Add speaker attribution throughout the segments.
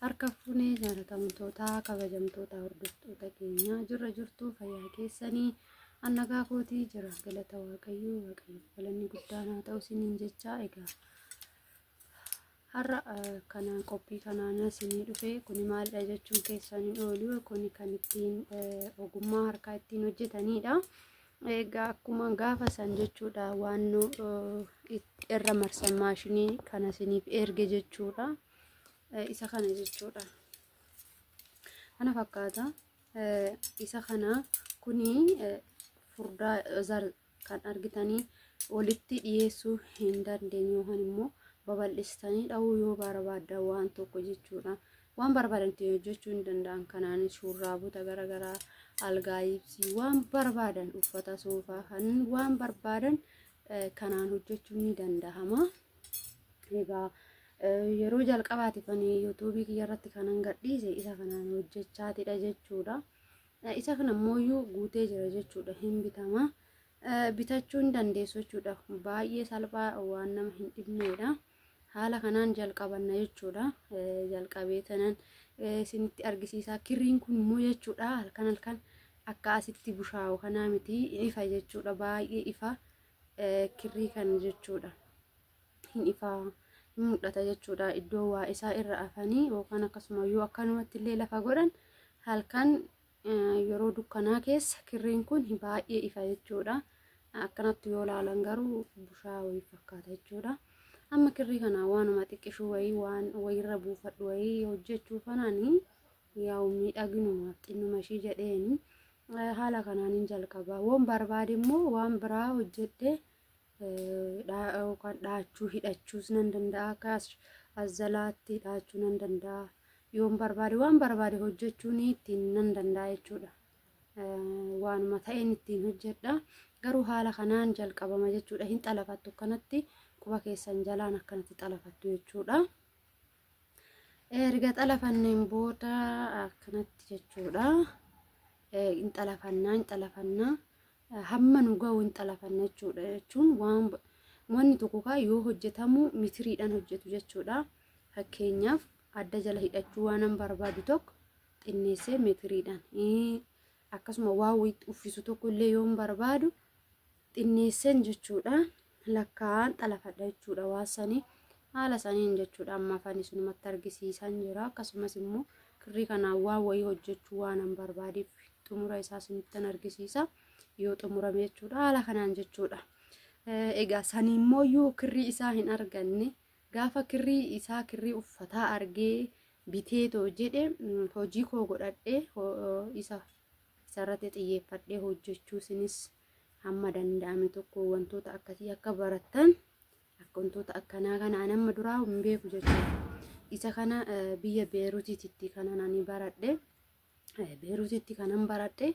Speaker 1: Harka fuunee jaalatamtoota kabajamtoota hordoftoota keenya jirra jirtu fayyaa keessanii annagaa kootii jira galata waaqayyoo galanni guddaan haa ta'u isiniin jecha egaa har'a kana qophii kanaan isinii dhufe kuni maalidha jechuun keessanii ooluu kuni kan ittiin ogummaa harkaa ittiin hojjetanidha. Egaa akkuma gaafa san jechuudha waan irra marsan maashinii kana isiniif erge jechuudha. Isa kana jechuudha. Kana fakkaata isa kana kuni furdaa kan argitanii walitti dhiyeessuu hin dandeenye yookaan immoo babal'istanii dha'uu yoo barbaadan waan tokko jechuudha. Waan barbaadan hojjechuu hin danda'an kanaanis shurraabota garaagaraa algaa ibsii waan barbaadan uffata soofaa kan waan barbaadan kanaan hojjechuu ni danda'ama. Egaa yeroo jalqabaatiif YouTube irratti kanan gadhiise isa kanaan hojjechaatidha jechuudha. Isa kana ammoo guutee jira jechuudha hin bitama. Bitachuu hin dandeessu jechuudha. Baay'ee salphaa waan nama hin dhibneedha. Haala kanaan jalqabanna jechuudha. Jalqabee tanan isinitti argisiisa. Kirriin kun immoo jechuudha halkan akka asitti bushaa'u kanaa miti ifa jechuudha. Baay'ee ifa kirrii kan jechuudha. Hin ifa mul'ata jechuudha. Iddoo waa isaa irra afanii yookaan akkasumayyuu akkanumatti illee lafa godhan halkan yeroo dukkanaa keessa kirriin kun baay'ee ifa jechuudha. Akkanatti yoo ilaalan garuu bushaa'u fakkaata jechuudha. Amma kirrii kana waanuma xiqqishuu waan wayirra buufadhu hojjechuu kanaanii yaa'u miidhaginumaaf xinnuma ishii jedheeni haala kanaan jalqaba. Waan barbaade immoo waan biraa hojjedhee dhaachuu hidhachuus nan danda'a. Akkas azalaatti dhaachuu nan danda'a. Yoon barbaade waan barbaade hojjechuun ittiin nan danda'a jechuudha. Waanuma ta'een ittiin hojjedha. Garuu haala kanaan jalqabama jechuudha. Hin xalafattu kanatti quba keessan jalaan akkanatti xalafattu jechuudha. Erga xalafanneen booda akkanatti jechuudha. Hin xalafannaa hamma nu ga'u hin xalafanna jechuudha. Jechuun wanni tokko yoo hojjetamu mitiriidhaan hojjetu jechuudha. Fakkeenyaaf adda jala hidhachuu waan barbaadu tokko xinneessee mitiriidhaan akkasuma waan wayii uffisu tokko illee yoo barbaadu xinneesseen jechuudha. Lakkaan xalafadha jechuudha. Waan sanii haala saniin jechuudha. Amma afaan isinumatti argisiisan jira. Akkasumas immoo kirrii kanaan waan wayii hojjechuu waan barbaadeef xumura isaa isinitti argisiisa. Yoo xumurame jechuudha haala kanaan jechuudha. Egaa sanii immoo kirrii isaa hin arganne gaafa kirrii isaa kirrii uffataa argee biteetoo jedhe hojii koo godhadhee isarratti xiyyeeffadhee hojjechuu isinis hamma danda'ame tokko wantoota akkasii akka barattan akka wantoota akkanaa kana nama duraa hin beeku jechuudha. Isa kana biyya Beeruutitti kanan ani baradhe Beeruutitti kanan baradhe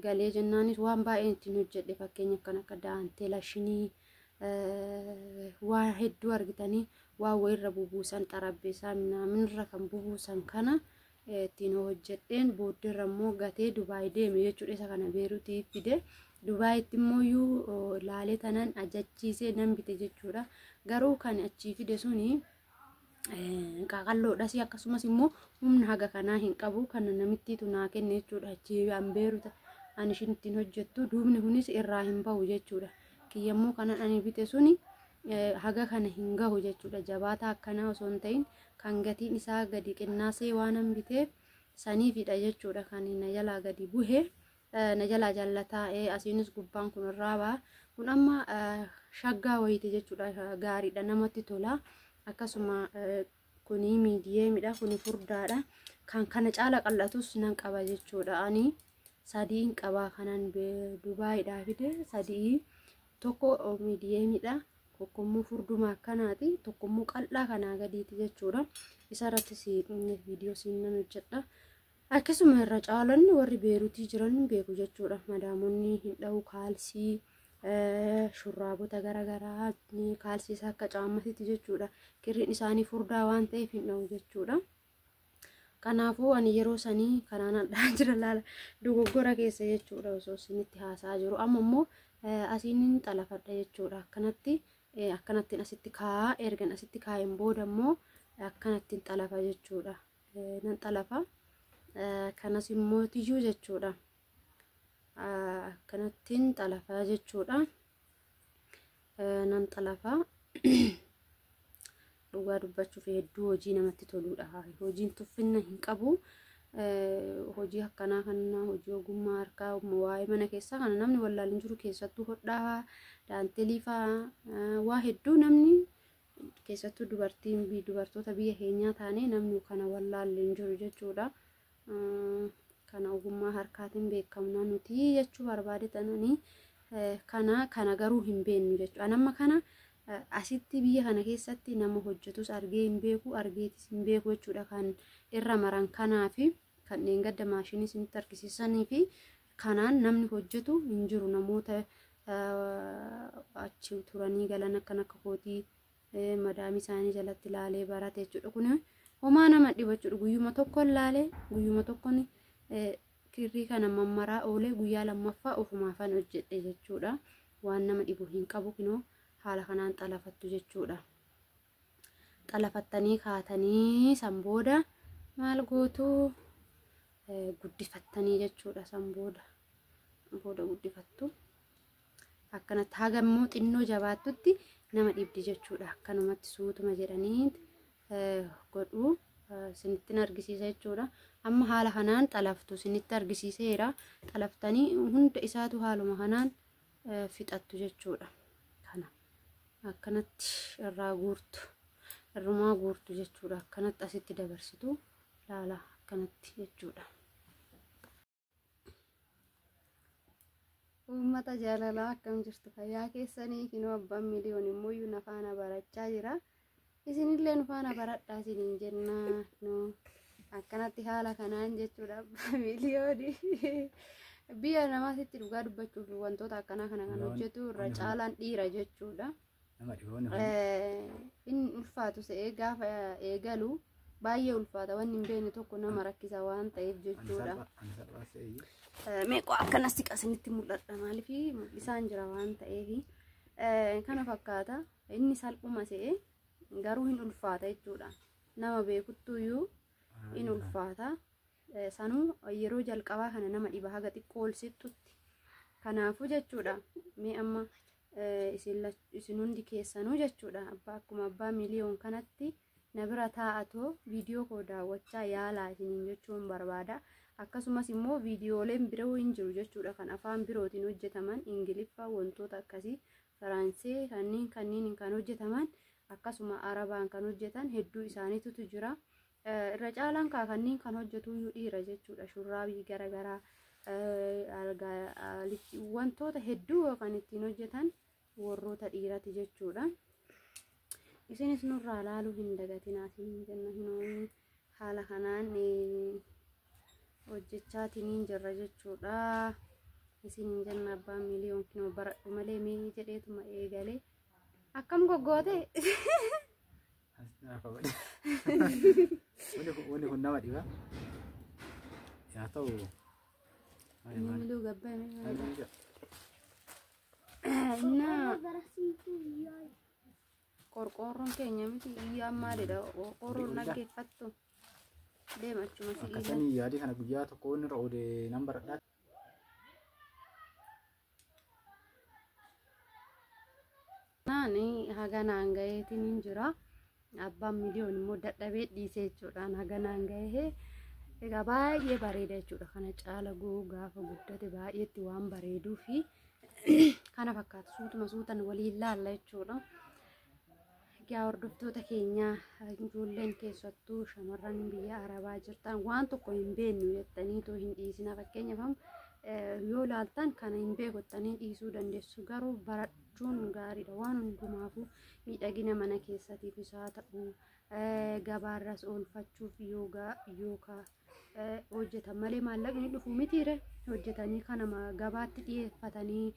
Speaker 1: galee jennaanis waan baay'ee ittiin hojjedhe. Fakkeenyaaf kan akka daanteela shinii waa hedduu argitanii waa wayirra bubuusan xarabbeessaa minaaminirra kan bubuusan kana ittiin hojjedheen booddeerra immoo gatee Dubaay deeme jechuudha. Isa kana Beeruutii fide Dubaayitti immoo laalee tanan ajachiisee nan bite jechuudha. Garuu kan achii fide suni qaqalloodhas akkasumas immoo humna haga kanaa hin qabu kan namittiitu naa kenne jechuudha. Achii Beeruuta ani ishiin ittiin hojjettu duubni kunis irraa hin bahu jechuudha. Kiyyammoo kanan ani bite suni haga kana hin gahu jechuudha. Jabaataa akkanaa osoo hin ta'in kan gatiin isaa gadi qinnaasee waan biteef saniifidha jechuudha. Kan na jalaa gadi buhe na jalaa jallataa asiinis gubbaan kun irraa ba'a. Kun amma shaggaa wayiiti jechuudha. Gaariidha namatti tola. Akkasuma kuni miidiyeemidha. Kuni furdaadha. Kan kana caala qal'atus nan qaba jechuudha. Ani sadiin qabaa kanan Dubaayidhaa fide sadii tokko miidiyeemidha. Tokkommoo furduma akkanaati. Tokkommoo qal'aa kanaa gadiiti jechuudha. Isarrattis viidiyoo siin hojjedha. Akkasuma irra caalanni warri Beeruutii jiran beeku jechuudha. Madaamonni hin dha'u kaalsii shurraabota garaagaraa kaalsii isaa akka caammatitti jechuudha. Kirriin isaanii furdaa waan ta'eef hin dha'u jechuudha. Kanaafuu ani yeroo sanii kanaan addaa jira laala dogoggora keessa jechuudha osoo isinitti haasaa jiru. Amma immoo asiin xalafadha jechuudha. Akkanatti akkanattiin asitti kaa'a. Ergan asitti kaa'een booda immoo akkanattiin xalafa jechuudha. Nan xalafa. Kanas immoo tiyyuu jechuudha. Akkanattiin xalafaa jechuudha. Nan xalafa. Dhugaa dubbachuuf hedduu hojii namatti toludha. Hojiin tuffinna hin qabu. Hojii akkanaa kana hojii ogummaa harkaa waa'ee mana keessaa kana namni wallaaleen jiru, keessattuu hodhaa, daantelii fa'aa waa hedduu namni keessattuu dubartoota biyya keenyaa taane namni kana wallaaleen jiru jechuudha. Kana ogummaa harkaatiin beekamna nuti jechuu barbaadetananii kana garuu hin beeknu jechuudha. Nama kana asitti biyya kana keessatti nama hojjetus argee hin beeku, argeetis hin beeku jechuudha. Kan irra maran kanaafi kanneen gadda maashinii isinitti argisiisanii fi kanaan namni hojjetu hin jiru. Namoota achi turanii galan akka kootii madaamii isaanii jalatti ilaalee barate jechuudha. Kun homaa nama dhiba jechuudha. Guyyuma tokko ilaalee guyyuma tokkoon kirrii kana mammaraa oolee guyyaa lammaffaa ofumaafan hojjedhe jechuudha. Waan nama dhibu hin qabu kunoo haala kanaan xalafattu jechuudha. Xalafattanii kaatanii san booda maal gootu guddifattanii jechuudha. San booda guddifattu. Akkanatti hagammoo xinnoo jabaattutti nama dhibdi jechuudha. Akkanumatti suutuma jedhanii godhu isinitti argisiisa jechuudha. Amma haala kanaan xalaftu isinitti argisiiseera. Xalaftanii hunda isaatu haaluma kanaan fixattu jechuudha. Kana akkanatti irrumaa guurtu jechuudha. Akkanatti asitti dabarsitu laala akkanatti jechuudha. Uummata jaalalaa akkam jirtu? Fayyaa keessanii kinoo abbaan miliyoon immoo na faana barachaa jira. Isinillee nu faana baradhaa isiniin jenna. Akkanatti haala kanaan jechuudha abbaan miliyooni. Biyya namaatti dhugaa dubbachuuf wantoota akkanaa kana kan hojjetu irra caalaan dhiira jechuudha. Inni ulfaatu se'ee gaafa eegalu baay'ee ulfaata. Wanni hin beekne tokko nama rakkisa waan ta'eef jechuudha. Meeqoo akkanas siqasinitti mul'adha maaliif mul'isaan jira waan ta'eef kana fakkaata. Inni salphuma se'ee garuu hin ulfaata jechuudha. Nama beekuttuyyuu hin ulfaata. Sanuu yeroo jalqabaa kana nama dhiba haga xiqqoo ol sixxutti. Kanaafuu jechuudha mee amma isin hundi keessanuu jechuudha akkuma abbaa miliyoon kanatti na bira taa'atoo viidiyoo koo daawwachaa yaalaa isiniin jechuun barbaada. Akkasumas immoo viidiyooleen biroo hin jiru jechuudha kan afaan birootiin hojjetaman Ingiliffaa wantoota akkasii Faransee kanneen kan hojjetaman akkasuma Arabaan kan hojjetan hedduu isaaniitu jira. Irra caalaan kanneen kan hojjetu dhiira jechuudha. Shurraabii garaagaraa wantoota hedduu kan ittiin hojjetan warroota dhiirati jechuudha. Isinis nurraa laaluu hin dagatinaa isiniin jenna. Hinoonni haala kanaan hojjechaatiin jirra jechuudha. Isiniin jenna abbaan miliyoon kinoo baradhu malee mee jedheetuma eegalee akkam goggoote.
Speaker 2: Wani kun nama dhiba yaa ta'u
Speaker 1: Milu gabbay qorqoorroon keenya miti iyyaa maalidha qorqoorroon dhaggeeffattu deemachuma si
Speaker 2: akkasanii yaadii kana guyyaa tokko inni irra oode nan baradhaa.
Speaker 1: Naani haganaan gaheetiin hin jira. Abbaan miliyoon immoo dadhabee dhiisee jechuudhaan haganaan gahee egaa baay'ee bareeda jechuudha. Kana caala gaafa guddate baay'eetti waan bareeduu fi kana fakkaatu suutan waliin laalla jechuudha. Egaa hordoftoota keenyaa ijoolleen keessattuu shamarran biyya Arabaa jirtan waan tokko hin beeknu jettaniitoo hin dhiisina. Fakkeenyaaf yoo laaltan kana hin beekottanii dhiisuu dandeessu. Garuu barachuun gaariidha. Waan hundumaafuu miidhagina mana keessatiif isaa ta'uu gabaarras oolfachuuf yookaan hojjetan malee maallaqni dhufu mitiire hojjetanii kana gabaatti dhiyeeffatanii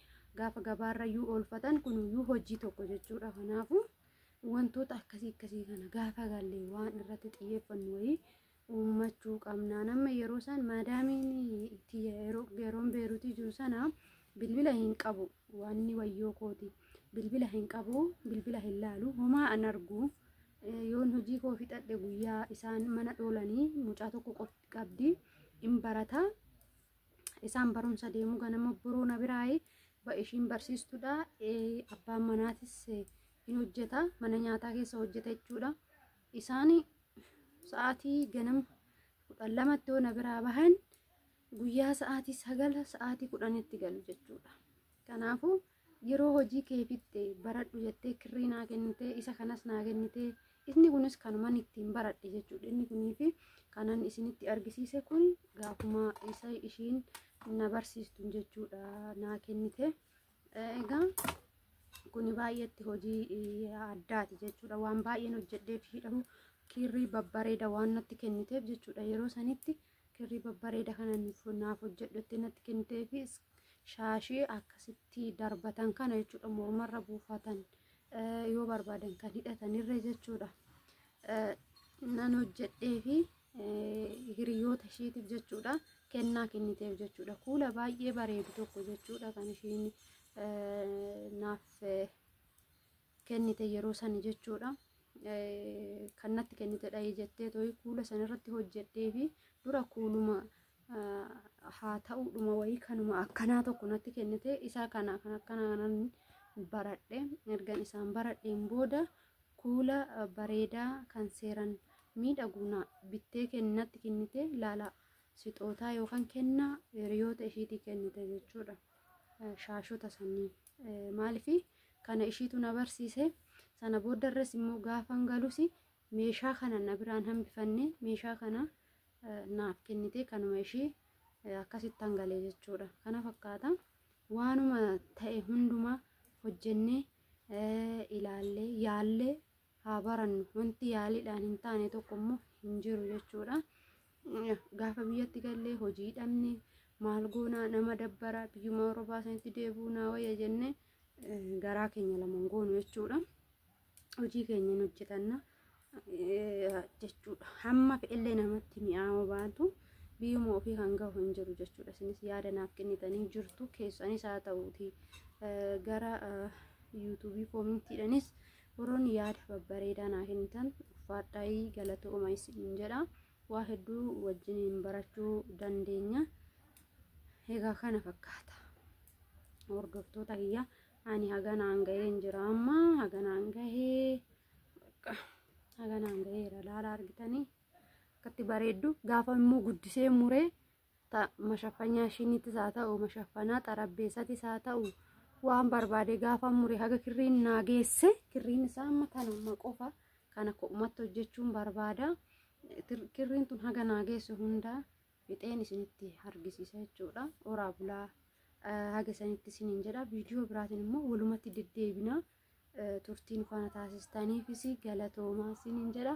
Speaker 1: gaafa gabaarrayyuu oolfatan kunuyyuu hojii tokko jechuudha. Kanaafuu wantoota akkasii kana gaafa gallee waan irratti xiyyeeffannu wayii uummachuu qabna. Nama yeroo san maadaamiin yeroon beeruutii jiru sana bilbila hin qabu. Wanni wayyoo kooti bilbila hin qabu, bilbila hin laalu, homaa an argu. Yoon hojii koo fixadhe guyyaa isaan mana dhoolanii mucaa tokko qabdi in barata. Isaan barumsa deemu ganama boroo na biraayi ba ishiin barsiistudha. Abbaan manaatis in hojjeta, mana nyaataa keessa hojjeta jechuudha. Isaan sa'aatii ganama 12tti yoo na biraa bahan guyyaa sa'aatii 9 sa'aatii 10tti galu jechuudha. Kanaafuu yeroo hojii kee fixxe baradhu jettee kirrii naa kennite, isa kanas naa kennite, inni kunis kanuman ittiin baradhe jechuudha. Inni kuniifi kanan isinitti argisiise kun gaafuma isa ishiin na barsiistu jechuudha naa kennite. Egaa kuni baay'eetti hojii addaati jechuudha. Waan baay'een hojjedheef hidhamu kirrii babbareeda waan natti kenniteef jechuudha. Yeroo sanitti kirrii babbareeda kana naaf hojjedhetti natti kenniteefi shaashii akkasitti darbatan kana jechuudha, mormarra buufatan yoo barbaadan kan hidhatanirra jechuudha. Nan hojjedheefi hiriyoota ishiitiif jechuudha kennaa kenniteef jechuudha. Kuula baay'ee bareedu tokko jechuudha kan ishiin naaf kennite yeroo sani jechuudha. Kan natti kennitedha jettee to'i kuula sanirratti hojjedheefi dura kuuluma haa ta'uudhuma wayii kanuma akkanaa tokko natti kennite. Isaa kana kan akkanaan baradhe. Ergan isaan baradheen booda kuula bareedaa kan seeran miidhaguna bittee kennatti kennite. Laala sixootaa yookaan kennaa hiriyoota ishiitii kennite jechuudha. Shaashota sanii maaliifi kana ishiitu na barsiise. Sana booddarres immoo gaafan galusi meeshaa kana na biraan hambifanne meeshaa kana naaf kennite. Kanuma ishii akkasitti hangalee jechuudha. Kana fakkaata waanuma ta'e hunduma hojjennee ilaallee yaallee haa barannu. Wanti yaaliidhaan hin taane tokko immoo hin jiru jechuudha. Gaafa biyyatti gallee hojii dhabne maal goonaa nama dabbara biyyuma Awurooppaa sanitti deebuu naa wayya jenne garaa keenya lamaan goonu jechuudha. Hojii keenya hojjetanna jechuudha. Hamma fe'ellee namatti mi'aawa baatu biyyuma ofii kan gahu hin jiru jechuudha. Isinis yaada naaf kennitanii jirtu. Keessanis haa ta'uuti gara yuutuubii koomintiidhanis warroonni yaada babbareedaa naa kennitan uffadhaayii galatooma isin jedha. Waa hedduu wajjiniin barachuu dandeenya. Egaa kana fakkaata. Hordoftoota kiyya ani haganaan gaheen jira amma haganaan gahee bakka haganaan gaheera laala argitanii akkatti bareeddu. Gaafa immoo guddisee muree mashaffanyaa ishiinittis haa ta'u mashaffanaa xarabbeessatis haa ta'u waan barbaade gaafa muree haga kirriin naa geesse kirriin isaa amma kanuma qofa kana ko'umatti hojjechuun barbaada. Kirriin tun haga naa geesse hundaa fixeen isinitti argisiisa jechuudha. Horaa bulaa haga sanitti isiniin jedha. Viidiyoo biraatiin immoo walumatti deddeebina. Turtiin kana taasistaniifis galatoomaa isiniin jedha.